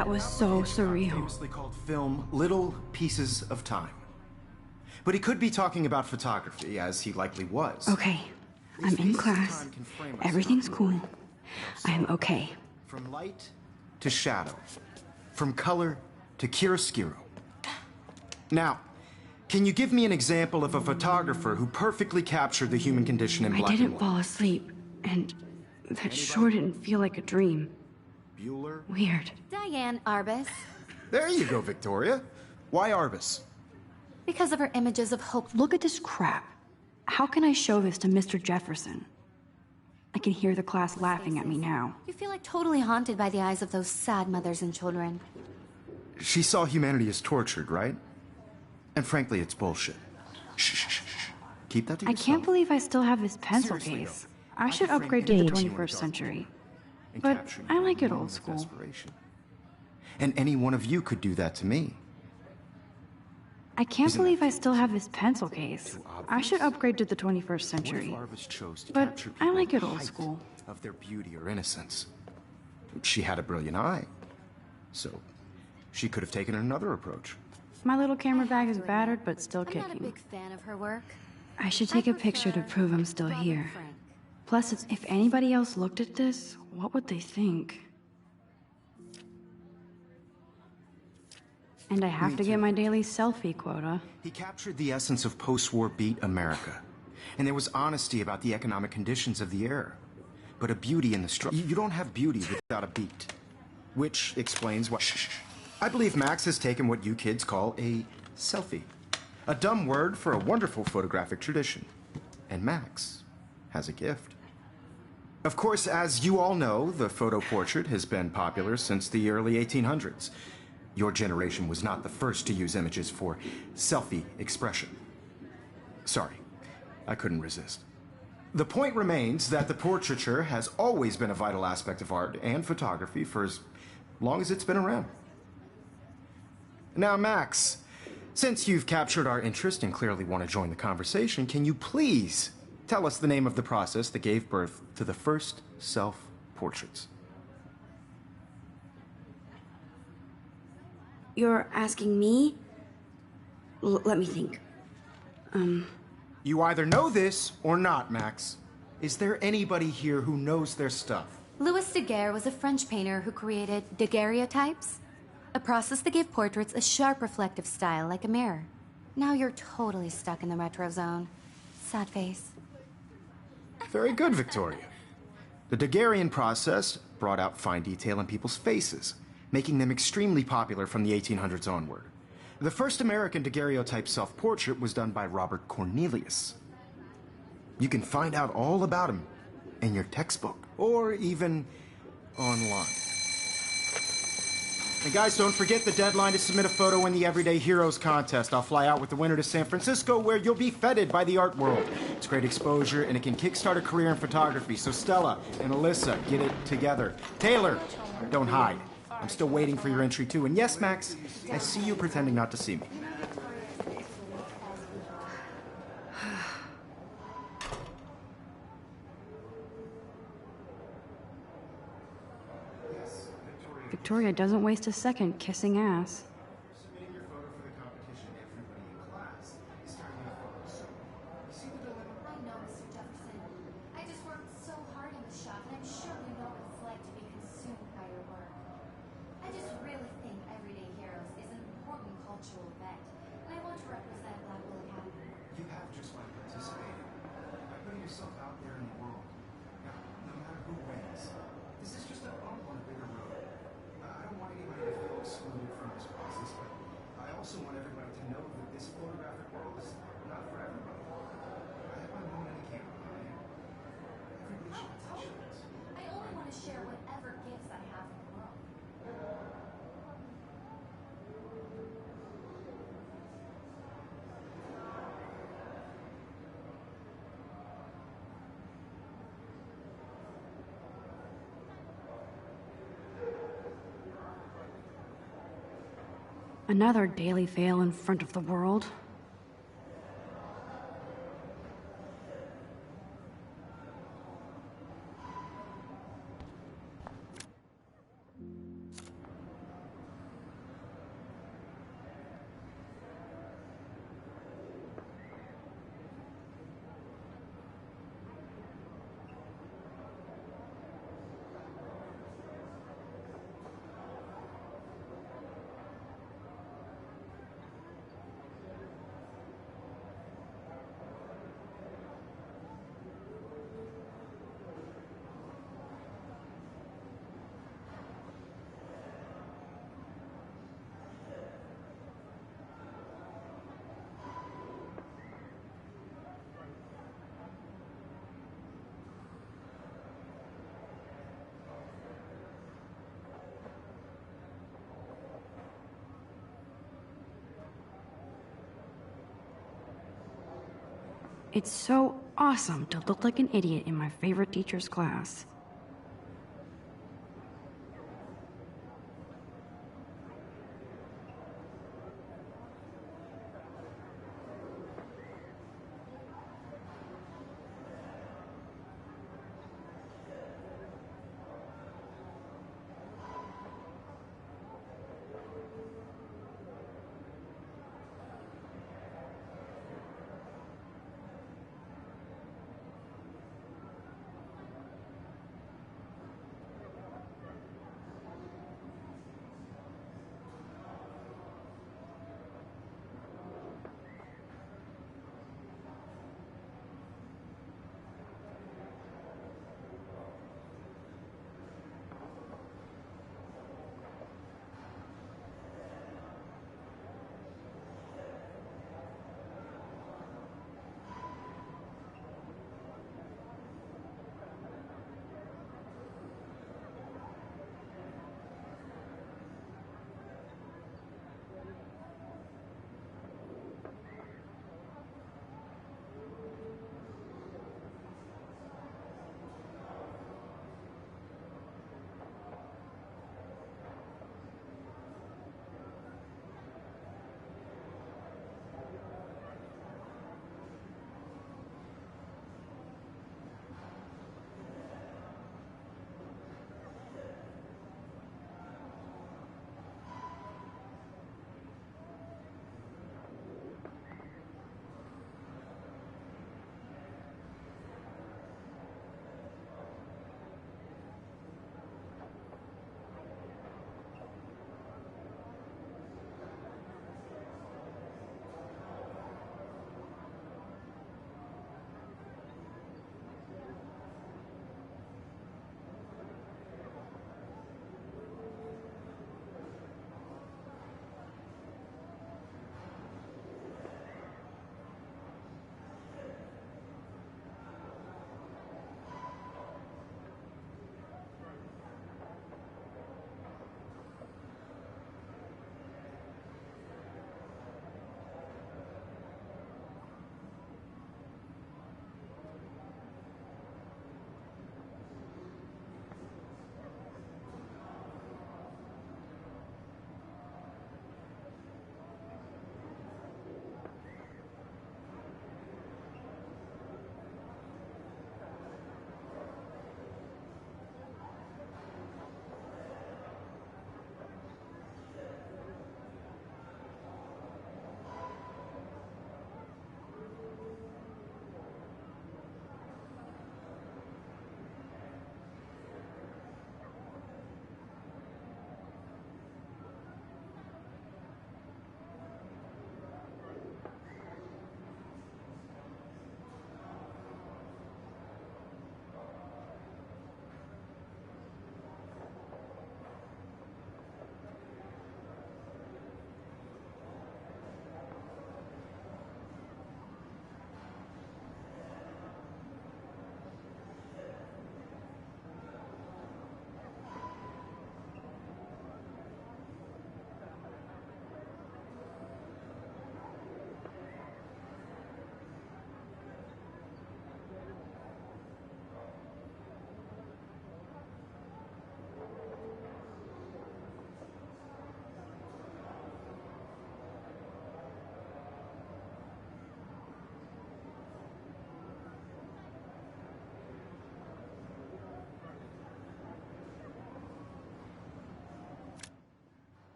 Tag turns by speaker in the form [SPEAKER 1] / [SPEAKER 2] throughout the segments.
[SPEAKER 1] That was so surreal.
[SPEAKER 2] Famously called film Little Pieces of Time. But he could be talking about photography, as he likely was.
[SPEAKER 1] Okay, I'm in class. Everything's cool. I am okay.
[SPEAKER 2] From light to shadow. From color to chiaroscuro. Now, can you give me an example of a photographer who perfectly captured the human condition in black
[SPEAKER 1] I
[SPEAKER 2] and
[SPEAKER 1] didn't
[SPEAKER 2] white?
[SPEAKER 1] fall asleep, and that sure didn't feel like a dream.
[SPEAKER 2] Bueller?
[SPEAKER 1] Weird.
[SPEAKER 3] Diane Arbus.
[SPEAKER 2] There you go, Victoria. Why Arbus?
[SPEAKER 3] Because of her images of hope.
[SPEAKER 1] Look at this crap. How can I show this to Mr. Jefferson? I can hear the class laughing at me now.
[SPEAKER 3] You feel like totally haunted by the eyes of those sad mothers and children.
[SPEAKER 2] She saw humanity as tortured, right? And frankly, it's bullshit. Shh, shh, shh, shh. Keep that to
[SPEAKER 1] I
[SPEAKER 2] yourself.
[SPEAKER 1] can't believe I still have this pencil
[SPEAKER 2] Seriously,
[SPEAKER 1] case.
[SPEAKER 2] though,
[SPEAKER 1] I should
[SPEAKER 2] could frame
[SPEAKER 1] upgrade to the
[SPEAKER 2] any emotion you
[SPEAKER 1] 21st
[SPEAKER 2] want
[SPEAKER 1] century.
[SPEAKER 2] and
[SPEAKER 1] But
[SPEAKER 2] capture
[SPEAKER 1] I
[SPEAKER 2] your
[SPEAKER 1] like it old
[SPEAKER 2] moments of
[SPEAKER 1] school.
[SPEAKER 2] desperation. And any one of you could do that to me.
[SPEAKER 1] I can't
[SPEAKER 2] Isn't
[SPEAKER 1] believe
[SPEAKER 2] that
[SPEAKER 1] I still have this pencil case. I should upgrade to the 21st century.
[SPEAKER 2] What if Arbus chose to
[SPEAKER 1] But
[SPEAKER 2] capture
[SPEAKER 1] I
[SPEAKER 2] people
[SPEAKER 1] like
[SPEAKER 2] at
[SPEAKER 1] it
[SPEAKER 2] the
[SPEAKER 1] old
[SPEAKER 2] height
[SPEAKER 1] school.
[SPEAKER 2] of their beauty or innocence? She had a brilliant eye, so she could have taken another approach.
[SPEAKER 1] My little camera bag is battered, but still
[SPEAKER 3] I'm not a
[SPEAKER 1] kicking.
[SPEAKER 3] big fan of her work.
[SPEAKER 1] I should take a picture to prove I'm still
[SPEAKER 3] Robin
[SPEAKER 1] here.
[SPEAKER 3] Frank.
[SPEAKER 1] Plus, if anybody else looked at this, what would they think? And I have
[SPEAKER 2] Me
[SPEAKER 1] to
[SPEAKER 2] too.
[SPEAKER 1] get my daily selfie quota.
[SPEAKER 2] He captured the essence of post-war beat America. And there was honesty about the economic conditions of the era. But a beauty in the struggle. You don't have beauty without a beat. Which explains why... Shh. I believe Max has taken what you kids call a selfie. A dumb word for a wonderful photographic tradition. And Max has a gift. Of course, as you all know, the photo portrait has been popular since the early 1800s. Your generation was not the first to use images for selfie expression. Sorry, I couldn't resist. The point remains that the portraiture has always been a vital aspect of art and photography for as long as it's been around. Now, Max, since you've captured our interest and clearly want to join the conversation, can you please tell us the name of the process that gave birth to the first self-portraits?
[SPEAKER 1] You're asking me? Let me think.
[SPEAKER 2] You either know this or not, Max. Is there anybody here who knows their stuff?
[SPEAKER 3] Louis Daguerre was a French painter who created daguerreotypes, a process that gave portraits a sharp reflective style like a mirror. Now you're totally stuck in the retro zone. Sad face.
[SPEAKER 2] Very good, Victoria. The Daguerrean process brought out fine detail in people's faces, making them extremely popular from the 1800s onward. The first American daguerreotype self-portrait was done by Robert Cornelius. You can find out all about him in your textbook, or even online. And guys, don't forget the deadline to submit a photo in the Everyday Heroes contest. I'll fly out with the winner to San Francisco, where you'll be feted by the art world. It's great exposure, and it can kickstart a career in photography. So Stella and Alyssa, get it together. Taylor, don't hide. I'm still waiting for your entry, too. And yes, Max, I see you pretending not to see me.
[SPEAKER 1] Victoria doesn't waste a second kissing ass.
[SPEAKER 2] Submitting your photo for the competition, everybody in class is starting a photo soon. You see the dilemma?
[SPEAKER 3] I know, Mr. Jefferson. I just worked so hard in the shop, and I'm sure you know what it's like to be consumed by your work. I just really think Everyday Heroes is an important cultural event, and I want to represent Blackwell Academy.
[SPEAKER 2] You have just by participating, by putting yourself out there in the world. Now, no matter who wins, this is just a bump on a bigger road. I don't want anybody to feel excluded from this process, but I also want everybody to know that this photographic world is not for everybody. I have my moment in the camera, Ryan. Everybody should touch it.
[SPEAKER 3] I only want to share whatever gifts I have in the world.
[SPEAKER 1] Another daily fail in front of the world. It's so awesome to look like an idiot in my favorite teacher's class.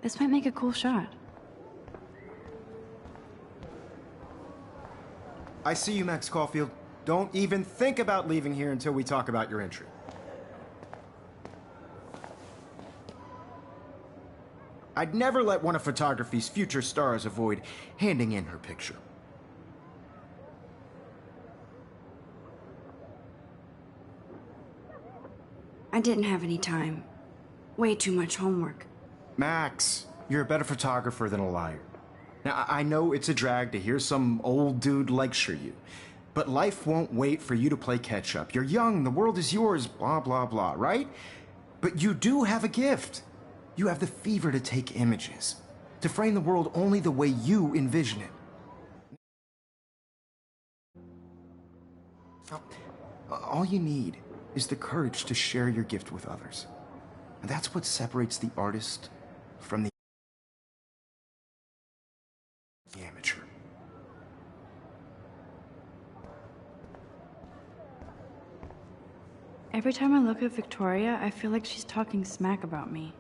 [SPEAKER 1] This might make a cool shot.
[SPEAKER 2] I see you, Max Caulfield. Don't even think about leaving here until we talk about your entry. I'd never let one of photography's future stars avoid handing in her picture.
[SPEAKER 1] I didn't have any time. Way too much homework.
[SPEAKER 2] Max, you're a better photographer than a liar. Now, I know it's a drag to hear some old dude lecture you, but life won't wait for you to play catch up. You're young, the world is yours, blah, blah, blah, right? But you do have a gift. You have the fever to take images, to frame the world only the way you envision it. All you need is the courage to share your gift with others. And that's what separates the artist from the amateur.
[SPEAKER 1] Every time I look at Victoria, I feel like she's talking smack about me.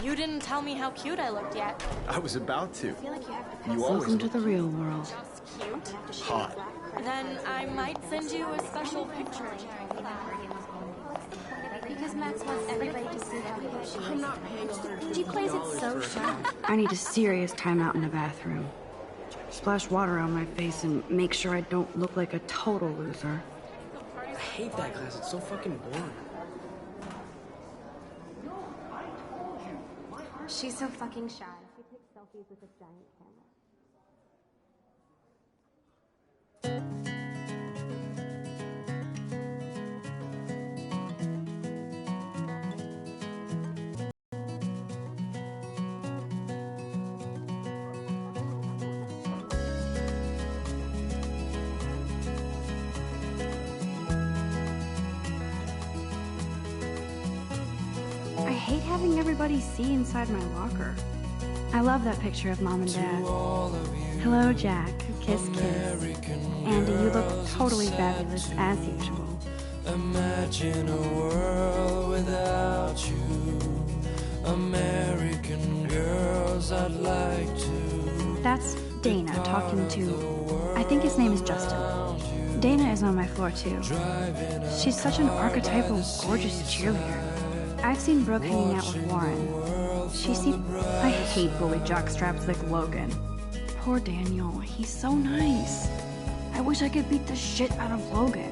[SPEAKER 4] You didn't tell me how cute I looked yet.
[SPEAKER 2] I was about to.
[SPEAKER 4] I feel like you have to
[SPEAKER 2] You always
[SPEAKER 1] Welcome to the real world.
[SPEAKER 4] Just cute.
[SPEAKER 2] hot.
[SPEAKER 4] Then I might send you a special picture.
[SPEAKER 3] Because Max wants everybody to see how good she is. I'm not paying She plays it so sharp.
[SPEAKER 1] I need a serious timeout in the bathroom. Splash water on my face and make sure I don't look like a total loser.
[SPEAKER 5] I hate that class. It's so fucking boring.
[SPEAKER 3] She's so fucking shy. She takes selfies with a giant camera.
[SPEAKER 1] I hate having everybody see inside my locker. I love that picture of Mom and Dad. Hello, Jack. Kiss, kiss. Andy, you look totally fabulous, as usual.
[SPEAKER 6] Imagine a world without you. American girls, I'd like to.
[SPEAKER 1] That's Dana talking to... I think his name is Justin. Dana is on my floor, too. She's such an archetypal, gorgeous cheerleader. I've seen Brooke hanging out with Warren. She seems... I hate bully jockstraps like Logan. Poor Daniel, he's so nice. I wish I could beat the shit out of Logan.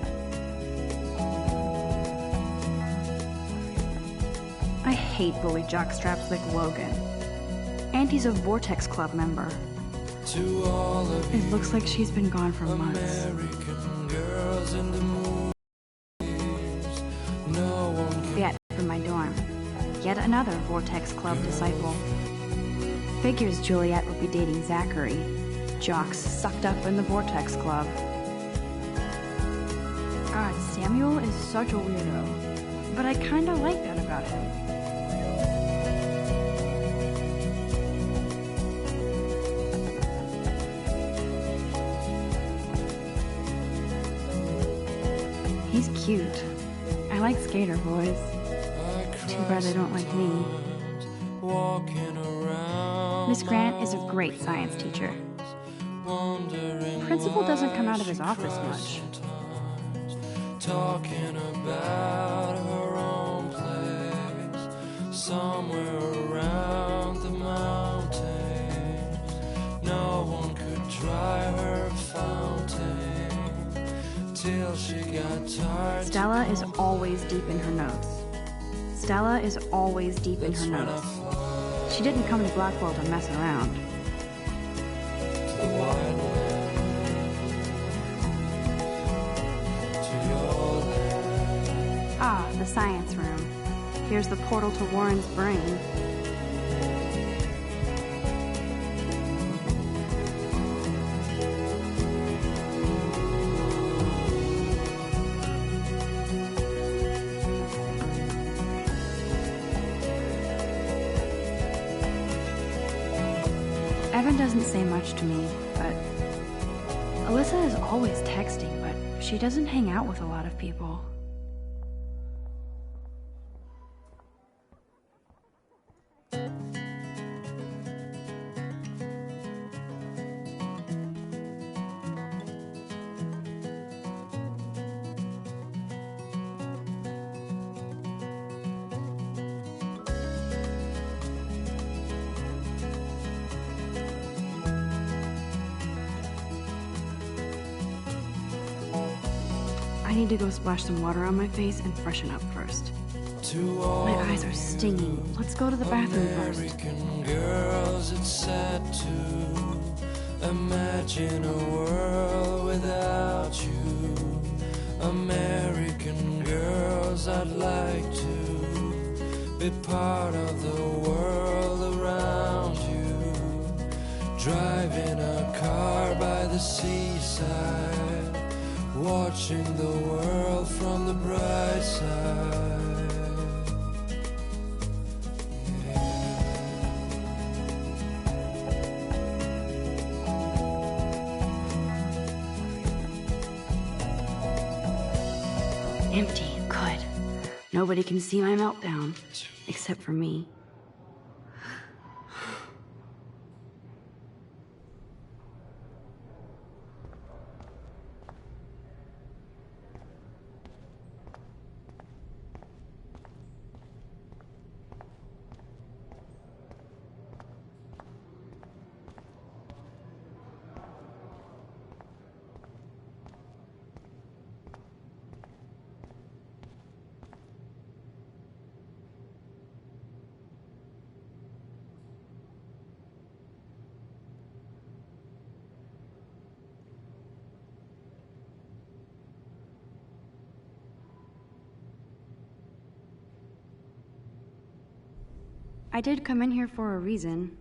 [SPEAKER 1] I hate bully jockstraps like Logan. And he's a Vortex Club member.
[SPEAKER 6] To all of
[SPEAKER 1] It looks like she's been gone for months.
[SPEAKER 6] American girls in the movies, no one
[SPEAKER 1] Yet from my dorm. Yet another Vortex Club disciple. Figures Juliet would be dating Zachary. Jocks sucked up in the Vortex Club. God, Samuel is such a weirdo. But I kinda like that about him. He's cute. I like skater boys. Too bad they don't like me.
[SPEAKER 6] walking around.
[SPEAKER 1] Miss Grant is a great science teacher. Principal doesn't come out of his office much.
[SPEAKER 6] Talking about her own place, somewhere around the mountains. No one could dry her fountain till she got tired.
[SPEAKER 1] Stella is always deep in her notes. Stella is always deep in her notes. She didn't come to Blackwell to mess around.
[SPEAKER 6] The wide land, to your land.
[SPEAKER 1] Ah, the science room. Here's the portal to Warren's brain. Evan doesn't say much to me, but Alyssa is always texting, but she doesn't hang out with a lot of people. I I need to go splash some water on my face and freshen up first.
[SPEAKER 6] To all
[SPEAKER 1] My eyes are stinging. Let's go to the bathroom first.
[SPEAKER 6] American girls, it's sad to imagine a world without you. American girls, I'd like to be part of the world around you. Driving a car by the seaside, watching the world from the bright side.
[SPEAKER 1] Empty. Good. Nobody can see my meltdown. Except for me. I did come in here for a reason.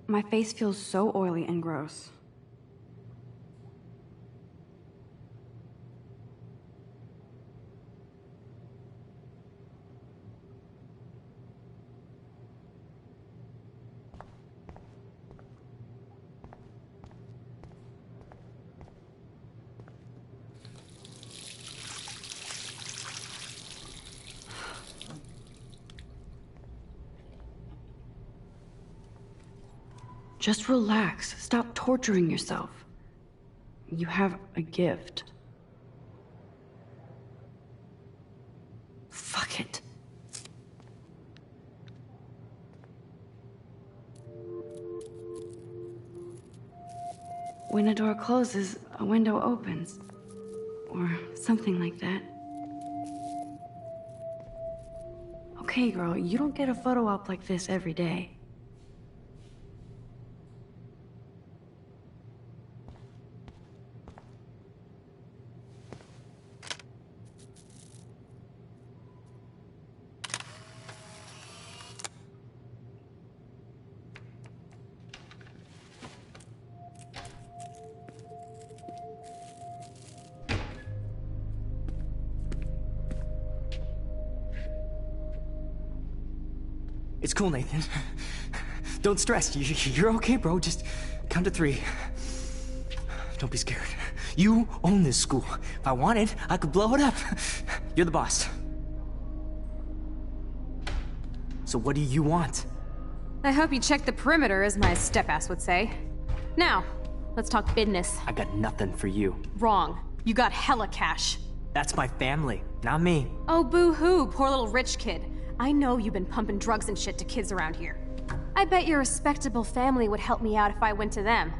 [SPEAKER 1] My face feels so oily and gross. Just relax. Stop torturing yourself. You have a gift. Fuck it. When a door closes, a window opens. Or something like that. Okay, girl, you don't get a photo op like this every day.
[SPEAKER 5] It's cool, Nathan. Don't stress. You're okay, bro. Just count to 3. Don't be scared. You own this school. If I wanted, I could blow it up. You're the boss. So what do you want?
[SPEAKER 7] I hope you checked the perimeter, as my step-ass would say. Now, let's talk business.
[SPEAKER 5] I got nothing for you.
[SPEAKER 7] Wrong. You got hella cash.
[SPEAKER 5] That's my family, not me.
[SPEAKER 7] Oh, boo-hoo, poor little rich kid. I know you've been pumping drugs and shit to kids around here. I bet your respectable family would help me out if I went to them.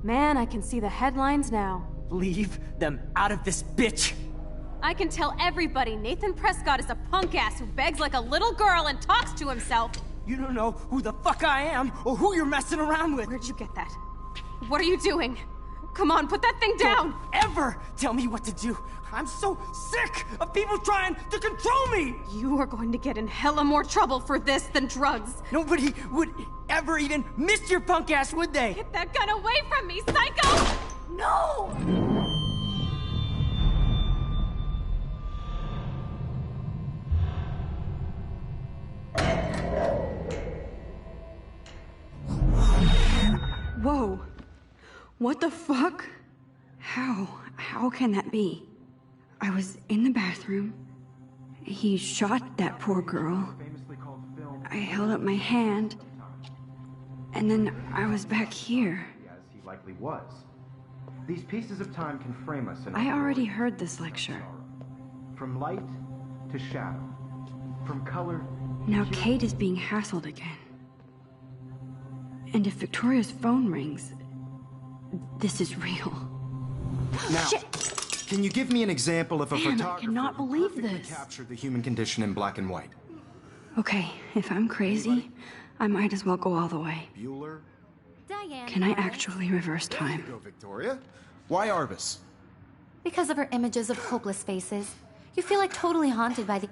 [SPEAKER 7] Man, I can see the headlines now.
[SPEAKER 5] Leave them out of this bitch!
[SPEAKER 7] I can tell everybody Nathan Prescott is a punk ass who begs like a little girl and talks to himself.
[SPEAKER 5] You don't know who the fuck I am or who you're messing around with.
[SPEAKER 7] Where'd you get that? What are you doing? Come on, put that thing down!
[SPEAKER 5] Don't ever tell me what to do. I'm so sick of people trying to control me!
[SPEAKER 7] You are going to get in hella more trouble for this than drugs.
[SPEAKER 5] Nobody would ever even miss your punk ass, would they?
[SPEAKER 7] Get that gun away from me, psycho! No!
[SPEAKER 1] Whoa. What the fuck? How can that be? I was in the bathroom. He shot that poor girl. I held up my hand. And then I was back here.
[SPEAKER 2] As he likely was. These pieces of time can frame us in
[SPEAKER 1] I already heard this lecture.
[SPEAKER 2] From light to shadow. From color.
[SPEAKER 1] Now Kate is being hassled again. And if Victoria's phone rings, this is real.
[SPEAKER 2] Now,
[SPEAKER 1] Shit.
[SPEAKER 2] can you give me an example of a
[SPEAKER 1] Damn, I
[SPEAKER 2] photographer
[SPEAKER 1] cannot
[SPEAKER 2] who
[SPEAKER 1] believe
[SPEAKER 2] perfectly
[SPEAKER 1] this.
[SPEAKER 2] captured the human condition in black and white?
[SPEAKER 1] Okay, if I'm crazy, I might as well go all the way.
[SPEAKER 2] Bueller?
[SPEAKER 3] Diane.
[SPEAKER 1] Can I
[SPEAKER 3] Arbus.
[SPEAKER 1] actually reverse time?
[SPEAKER 2] Go, Victoria. Why Arbus?
[SPEAKER 3] Because of her images of hopeless faces. You feel like totally haunted by the...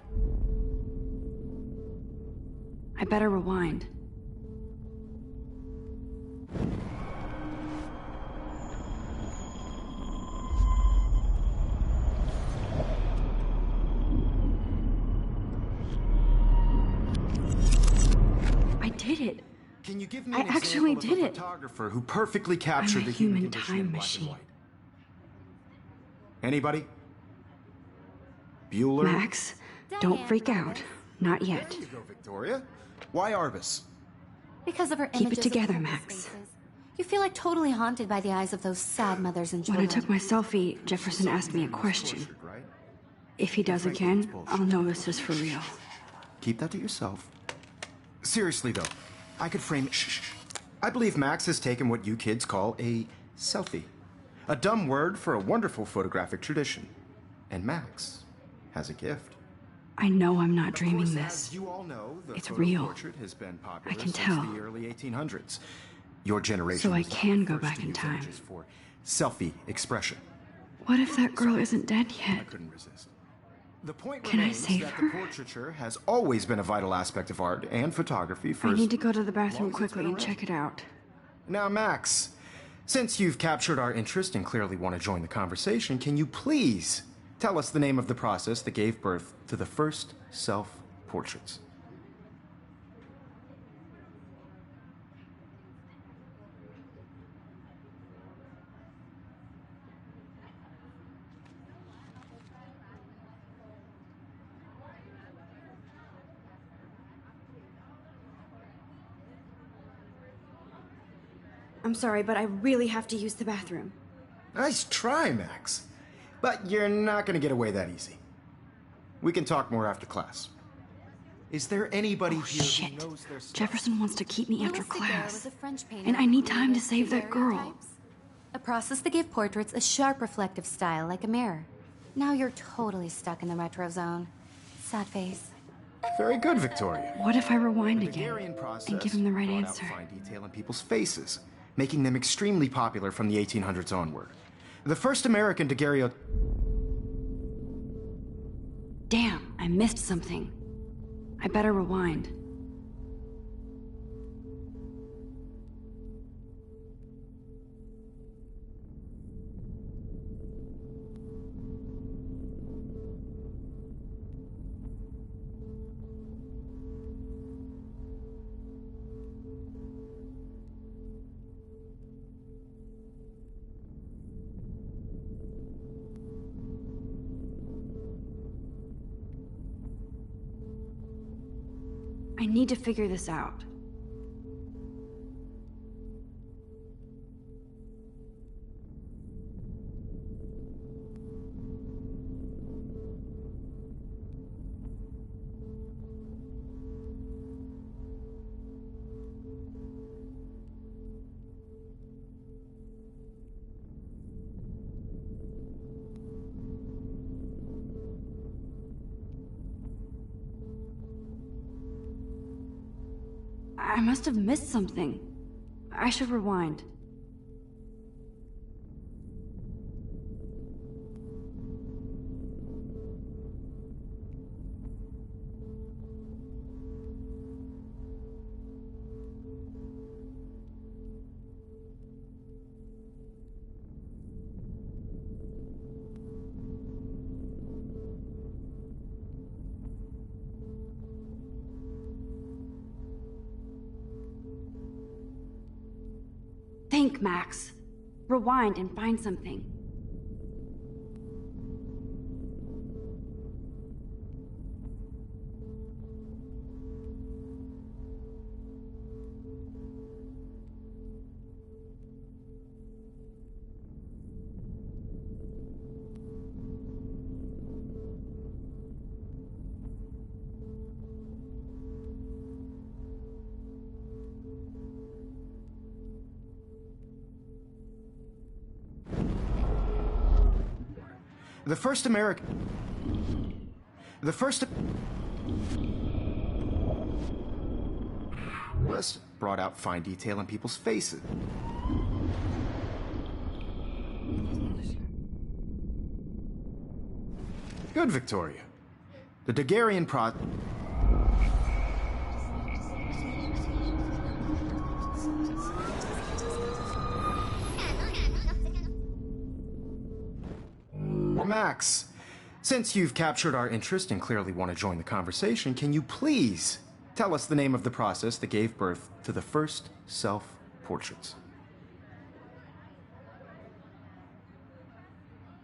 [SPEAKER 1] I better rewind. I did it.
[SPEAKER 2] Can you give me
[SPEAKER 1] I
[SPEAKER 2] an
[SPEAKER 1] actually
[SPEAKER 2] example
[SPEAKER 1] did
[SPEAKER 2] of a
[SPEAKER 1] it.
[SPEAKER 2] photographer who perfectly captured
[SPEAKER 1] I'm a
[SPEAKER 2] the human
[SPEAKER 1] human
[SPEAKER 2] condition
[SPEAKER 1] time
[SPEAKER 2] in black
[SPEAKER 1] machine.
[SPEAKER 2] and white? Anybody? Bueller?
[SPEAKER 1] Max, don't freak out. Not yet.
[SPEAKER 2] There you go, Victoria. Why Arbus?
[SPEAKER 3] Because of her
[SPEAKER 1] Keep it
[SPEAKER 3] images
[SPEAKER 1] together,
[SPEAKER 3] of hopeless
[SPEAKER 1] Max.
[SPEAKER 3] faces. You feel like totally haunted by the eyes of those sad mothers and
[SPEAKER 1] When I
[SPEAKER 3] children.
[SPEAKER 1] took my selfie, Jefferson asked me a question.
[SPEAKER 2] Tortured, right?
[SPEAKER 1] If he does again, I'll know this is for real.
[SPEAKER 2] Keep that to yourself. Seriously, though, I could frame it. Shh. I believe Max has taken what you kids call a selfie. A dumb word for a wonderful photographic tradition. And Max has a gift.
[SPEAKER 1] I know I'm not
[SPEAKER 2] Of
[SPEAKER 1] dreaming
[SPEAKER 2] course,
[SPEAKER 1] this.
[SPEAKER 2] as you all know, the
[SPEAKER 1] It's
[SPEAKER 2] photo
[SPEAKER 1] real.
[SPEAKER 2] portrait has been popular
[SPEAKER 1] I can
[SPEAKER 2] since
[SPEAKER 1] tell.
[SPEAKER 2] the early 1800s. Your generation
[SPEAKER 1] So I
[SPEAKER 2] was the
[SPEAKER 1] can go
[SPEAKER 2] first
[SPEAKER 1] back
[SPEAKER 2] to
[SPEAKER 1] in
[SPEAKER 2] use
[SPEAKER 1] time.
[SPEAKER 2] images for selfie expression.
[SPEAKER 1] What if that girl isn't dead
[SPEAKER 2] I
[SPEAKER 1] yet?
[SPEAKER 2] couldn't resist. The point
[SPEAKER 1] Can I
[SPEAKER 2] remains
[SPEAKER 1] save
[SPEAKER 2] that
[SPEAKER 1] her?
[SPEAKER 2] the portraiture has always been a vital aspect of art and photography for
[SPEAKER 1] I
[SPEAKER 2] as
[SPEAKER 1] need to go to the
[SPEAKER 2] long
[SPEAKER 1] bathroom
[SPEAKER 2] as it's
[SPEAKER 1] quickly
[SPEAKER 2] been
[SPEAKER 1] and
[SPEAKER 2] around.
[SPEAKER 1] check it out.
[SPEAKER 2] Now, Max, since you've captured our interest and clearly want to join the conversation, can you please tell us the name of the process that gave birth to the first self-portraits?
[SPEAKER 1] I'm sorry, but I really have to use the bathroom.
[SPEAKER 2] Nice try, Max. But you're not going to get away that easy. We can talk more after class. Is there anybody here
[SPEAKER 1] Shit.
[SPEAKER 2] who knows their stuff?
[SPEAKER 1] Jefferson wants to keep me after
[SPEAKER 3] Louis Daguerre
[SPEAKER 1] class.
[SPEAKER 3] was a French painter
[SPEAKER 1] And I need
[SPEAKER 3] who
[SPEAKER 1] time to
[SPEAKER 3] used
[SPEAKER 1] save that girl.
[SPEAKER 3] daguerreotypes, a process that gave portraits a sharp reflective style like a mirror. Now you're totally stuck in the retro zone. Sad face.
[SPEAKER 2] Very good, Victoria.
[SPEAKER 1] What if I rewind
[SPEAKER 2] The
[SPEAKER 1] again
[SPEAKER 2] Daguerrean process
[SPEAKER 1] and give him the right
[SPEAKER 2] brought out
[SPEAKER 1] answer?
[SPEAKER 2] fine detail in people's faces, making them extremely popular from the 1800s onward. The first American daguerreotype.
[SPEAKER 1] Damn, I missed something. I better rewind. I need to figure this out. I must have missed something. I should rewind. Think, Max. Rewind and find something.
[SPEAKER 2] The first American... This brought out fine detail in people's faces. Good, Victoria. The Daguerrean Max, since you've captured our interest and clearly want to join the conversation, can you please tell us the name of the process that gave birth to the first self-portraits?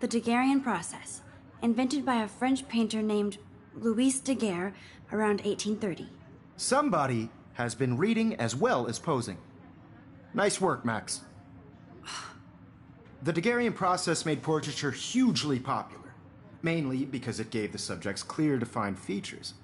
[SPEAKER 1] The Daguerrean process, invented by a French painter named Louis Daguerre around 1830.
[SPEAKER 2] Somebody has been reading as well as posing. Nice work, Max. The Daguerrean process made portraiture hugely popular, mainly because it gave the subjects clear, defined features.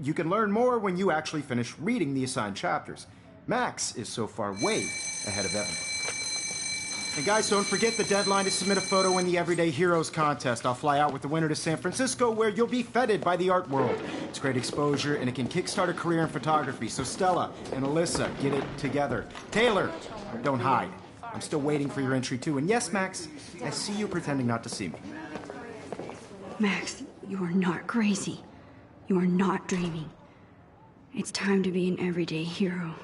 [SPEAKER 2] You can learn more when you actually finish reading the assigned chapters. Max is so far way ahead of everyone. And guys, don't forget the deadline to submit a photo in the Everyday Heroes contest. I'll fly out with the winner to San Francisco, where you'll be feted by the art world. It's great exposure, and it can kickstart a career in photography. So Stella and Alyssa, get it together. Taylor, don't hide. I'm still waiting for your entry, too. And yes, Max, I see you pretending not to see me.
[SPEAKER 1] Max, you are not crazy. You are not dreaming. It's time to be an everyday hero.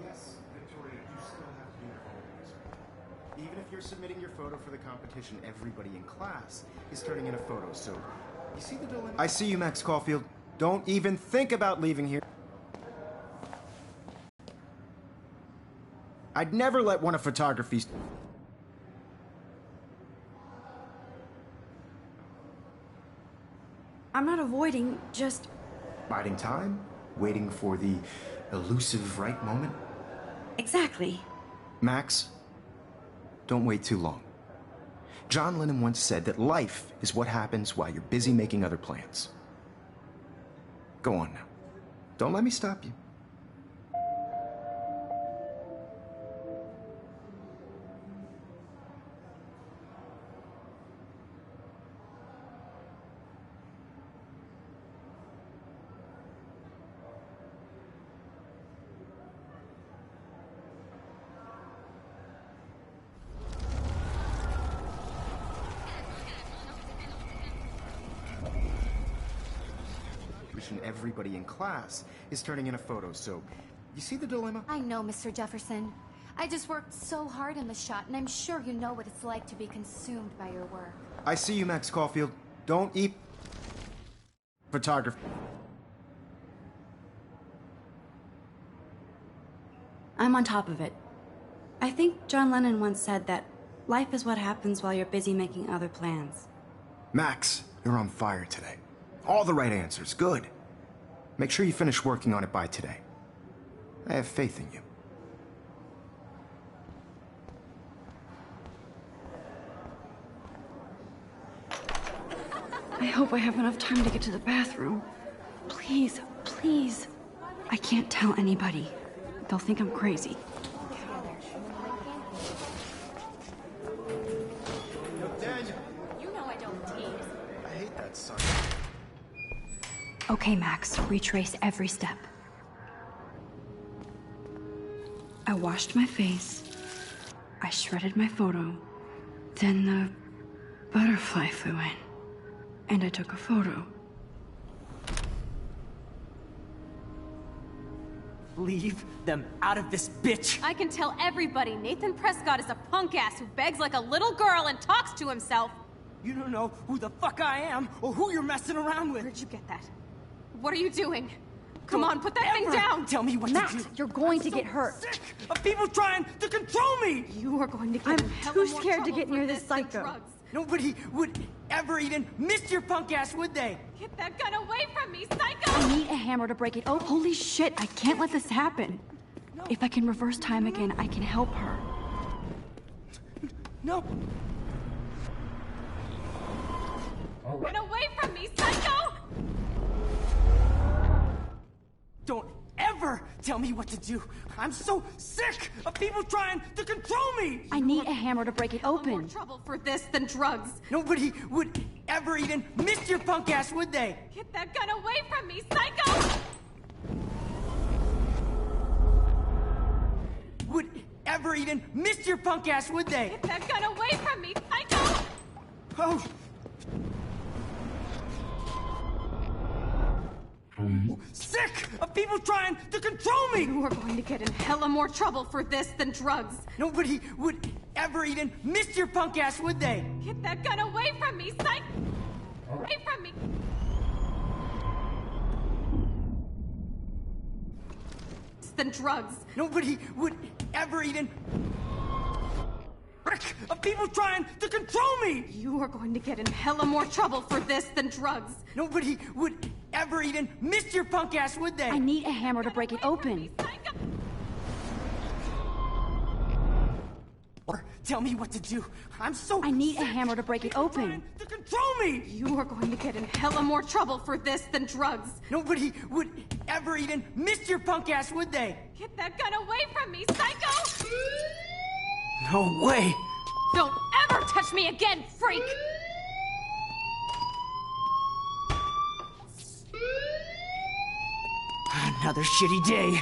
[SPEAKER 2] Yes, Victoria, you still have to be involved. Even if you're submitting your photo for the competition, everybody in class is turning in a photo, so you see the dilemma? I see you, Max Caulfield. Don't even think about leaving here. I'd never let one of photography's...
[SPEAKER 1] I'm not avoiding, just...
[SPEAKER 2] Biding time? Waiting for the elusive right moment?
[SPEAKER 1] Exactly.
[SPEAKER 2] Max, don't wait too long. John Lennon once said that life is what happens while you're busy making other plans. Go on now. Don't let me stop you. Everybody in class is turning in a photo, so you see the dilemma?
[SPEAKER 3] I know, Mr. Jefferson. I just worked so hard in the shot, and I'm sure you know what it's like to be consumed by your work.
[SPEAKER 2] I see you, Max Caulfield. Don't eat photography.
[SPEAKER 1] I'm on top of it. I think John Lennon once said that life is what happens while you're busy making other plans.
[SPEAKER 2] Max, you're on fire today. All the right answers. Good. Make sure you finish working on it by today. I have faith in you.
[SPEAKER 1] I hope I have enough time to get to the bathroom. Please, please. I can't tell anybody. They'll think I'm crazy.
[SPEAKER 4] You know I don't tease.
[SPEAKER 2] I hate that son.
[SPEAKER 1] Okay, Max, retrace every step. I washed my face. I shredded my photo. Then the butterfly flew in. And I took a photo.
[SPEAKER 5] Leave them out of this, bitch!
[SPEAKER 7] I can tell everybody Nathan Prescott is a punk ass who begs like a little girl and talks to himself.
[SPEAKER 5] You don't know who the fuck I am or who you're messing around with.
[SPEAKER 7] Where'd you get that? What are you doing? Come
[SPEAKER 5] Don't
[SPEAKER 7] on, put that thing
[SPEAKER 5] ever
[SPEAKER 7] down!
[SPEAKER 5] Tell me what
[SPEAKER 1] Max,
[SPEAKER 5] to do.
[SPEAKER 1] you're going
[SPEAKER 5] I'm
[SPEAKER 1] to
[SPEAKER 5] so
[SPEAKER 1] get hurt.
[SPEAKER 5] Sick of people trying to control me.
[SPEAKER 7] You are going to get
[SPEAKER 1] I'm
[SPEAKER 7] in hella
[SPEAKER 1] too
[SPEAKER 7] more
[SPEAKER 1] scared to
[SPEAKER 7] trouble
[SPEAKER 1] get
[SPEAKER 7] for
[SPEAKER 1] near this
[SPEAKER 7] than
[SPEAKER 1] psycho.
[SPEAKER 7] drugs.
[SPEAKER 5] Nobody would ever even miss your punk ass, would they?
[SPEAKER 7] Get that gun away from me, psycho!
[SPEAKER 1] I need a hammer to break it. Oh, holy shit, I can't let this happen. If I can reverse time again, I can help her.
[SPEAKER 5] No.
[SPEAKER 7] Get away from me, psycho!
[SPEAKER 5] Don't ever tell me what to do. I'm so sick of people trying to control me.
[SPEAKER 1] I need a hammer to break it
[SPEAKER 7] More
[SPEAKER 1] open.
[SPEAKER 7] trouble for this than drugs.
[SPEAKER 5] Nobody would ever even miss your punk ass, would they?
[SPEAKER 7] Get that gun away from me, psycho!
[SPEAKER 5] Would ever even miss your punk ass, would they?
[SPEAKER 7] Get that gun away from me, psycho!
[SPEAKER 5] Oh. Sick of people trying to control me.
[SPEAKER 7] You are going to get in hella more trouble for this than drugs.
[SPEAKER 5] Nobody would ever even miss your punk ass, would they?
[SPEAKER 7] Get that gun away from me, psycho! Away from me! Than drugs.
[SPEAKER 5] Nobody would ever even sick of people trying to control me.
[SPEAKER 7] You are going to get in hella more trouble for this than drugs.
[SPEAKER 5] Nobody would ever even miss your punk ass, would they?
[SPEAKER 1] I need a hammer to break it open.
[SPEAKER 5] Or tell me what to do. I'm so
[SPEAKER 1] I need a
[SPEAKER 5] sick
[SPEAKER 1] hammer to break it
[SPEAKER 5] of people
[SPEAKER 1] open.
[SPEAKER 5] trying to control me.
[SPEAKER 7] You are going to get in hella more trouble for this than drugs.
[SPEAKER 5] Nobody would ever even miss your punk ass, would they?
[SPEAKER 7] Get that gun away from me, psycho!
[SPEAKER 5] No way.
[SPEAKER 7] Don't ever touch me again, freak!
[SPEAKER 5] Another shitty day.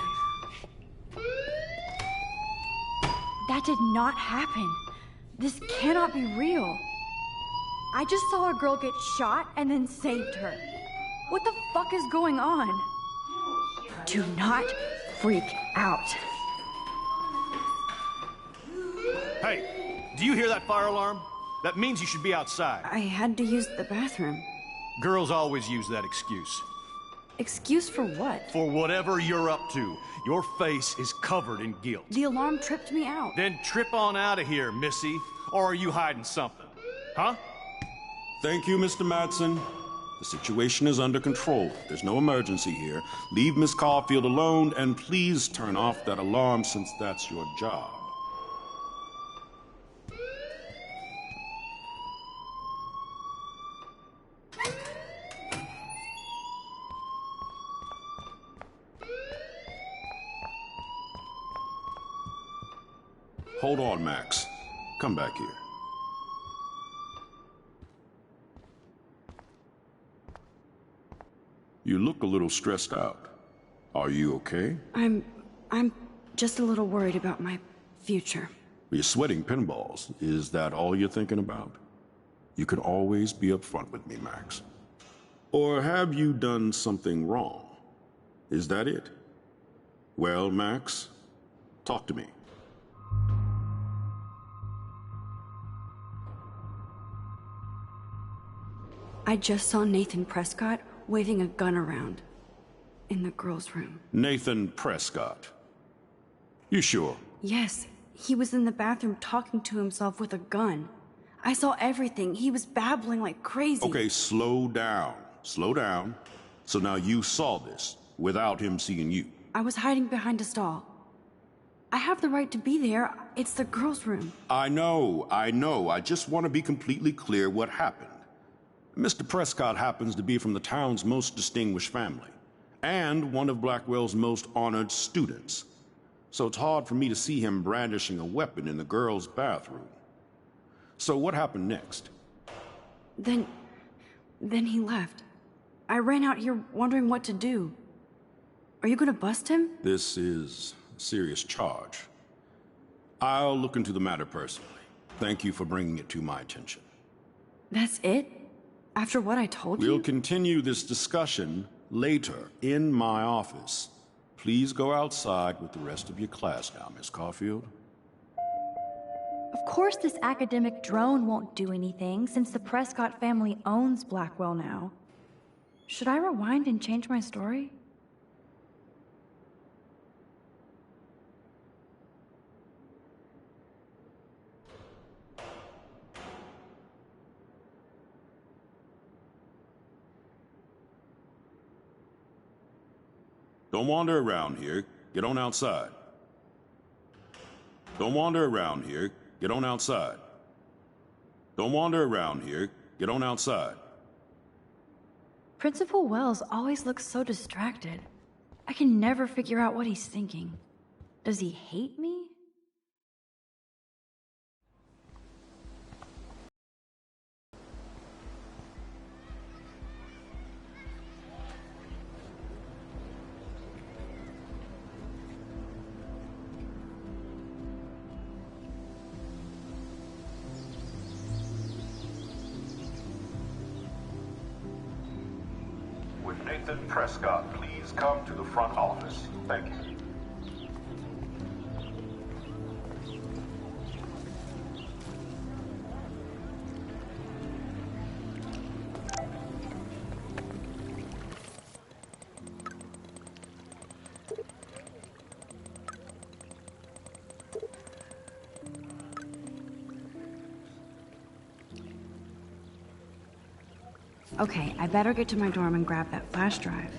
[SPEAKER 1] That did not happen. This cannot be real. I just saw a girl get shot and then saved her. What the fuck is going on? Do not freak out.
[SPEAKER 8] Hey, do you hear that fire alarm? That means you should be outside.
[SPEAKER 1] I had to use the bathroom.
[SPEAKER 8] Girls always use that excuse.
[SPEAKER 1] Excuse for what?
[SPEAKER 8] For whatever you're up to, your face is covered in guilt.
[SPEAKER 1] The alarm tripped me out.
[SPEAKER 8] Then trip on out of here, Missy. Or are you hiding something? Huh?
[SPEAKER 9] Thank you, Mr. Madsen. The situation is under control. There's no emergency here. Leave Miss Caulfield alone, and please turn off that alarm since that's your job. Hold on, Max. Come back here. You look a little stressed out. Are you okay?
[SPEAKER 1] I'm just a little worried about my future.
[SPEAKER 9] You're sweating pinballs. Is that all you're thinking about? You can always be upfront with me, Max. Or have you done something wrong? Is that it? Well, Max, talk to me.
[SPEAKER 1] I just saw Nathan Prescott waving a gun around in the girls' room.
[SPEAKER 9] Nathan Prescott. You sure?
[SPEAKER 1] Yes, he was in the bathroom talking to himself with a gun. I saw everything. He was babbling like crazy.
[SPEAKER 9] Okay, slow down. Slow down. So now you saw this without him seeing you.
[SPEAKER 1] I was hiding behind a stall. I have the right to be there. It's the girls' room.
[SPEAKER 9] I know. I just want to be completely clear what happened. Mr. Prescott happens to be from the town's most distinguished family, and one of Blackwell's most honored students. So it's hard for me to see him brandishing a weapon in the girls' bathroom. So what happened next?
[SPEAKER 1] Then he left. I ran out here wondering what to do. Are you gonna bust him?
[SPEAKER 9] This is a serious charge. I'll look into the matter personally. Thank you for bringing it to my attention.
[SPEAKER 1] That's it? After what I told you?
[SPEAKER 9] We'll continue this discussion later in my office. Please go outside with the rest of your class now, Miss Caulfield.
[SPEAKER 1] Of course this academic drone won't do anything, since the Prescott family owns Blackwell now. Should I rewind and change my story?
[SPEAKER 9] Don't wander around here. Get on outside. Don't wander around here. Get on outside. Don't wander around here. Get on outside.
[SPEAKER 1] Principal Wells always looks so distracted. I can never figure out what he's thinking. Does he hate me?
[SPEAKER 10] With Nathan Prescott, please come to the front office. Thank you.
[SPEAKER 1] Okay, I better get to my dorm and grab that flash drive.